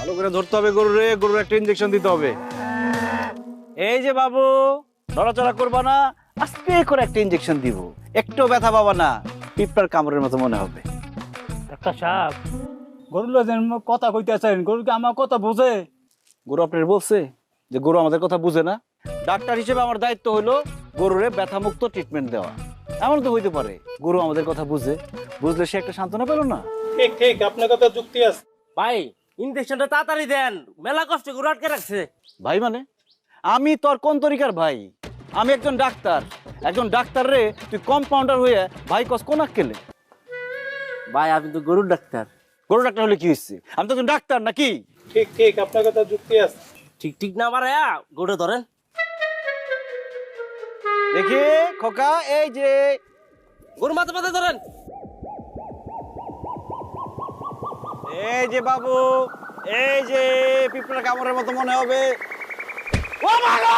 ভালো করে ধরতে হবে গরুরে, গরুর একটা ইনজেকশন দিতে হবে। এই যে বাবু, নড়াচড়া করবা না, আস্তে করে একটা ইনজেকশন দিব, একটু ব্যথা পাবা না, পিঁপড়ার কামড়ের মতো মনে হবে। ডাক্তার সাহেব, গরুর লোকের কথা কইতেছেন, গরু কি আমার কথা বোঝে? গরু আপনার বলছে যে গরু আমাদের কথা বুঝে না? ডাক্তার হিসেবে আমার দায়িত্ব হলো গরুরে ব্যথামুক্ত ট্রিটমেন্ট দেওয়া। এমন তো হইতে পারে গরু আমাদের কথা বুঝে, বুঝলে সে একটা সান্ত্বনা পেল না। ঠিক ঠিক, আপনার কথা যুক্তি আছে। ভাই ইনজেকশনটা তাড়াতাড়ি দেন, মেলা কষ্ট করে আটকে রাখছে। ভাই মানে আমি তোর কোন তরিকার ভাই? আমি একজন ডাক্তার, একজন ডাক্তার রে তুই কম্পাউন্ডার হয়ে ভাই কস কোন আক্কেলে? ভাই আপনি তো গরুর ডাক্তার। গরু ডাক্তার হলে কি হচ্ছে? আমি তো একজন ডাক্তার নাকি? ঠিক ঠিক, আপনার কথা যুক্তি আছে। ঠিক ঠিক না বাড়ায়া গরুটা ধরেন। দেখি খোকা, এই যে গরু মাথা মাথা ধরেন। এই যে বাবু, এই যে পিঁপড়ার কামড়ের মতো মনে হবে। ও মা গো!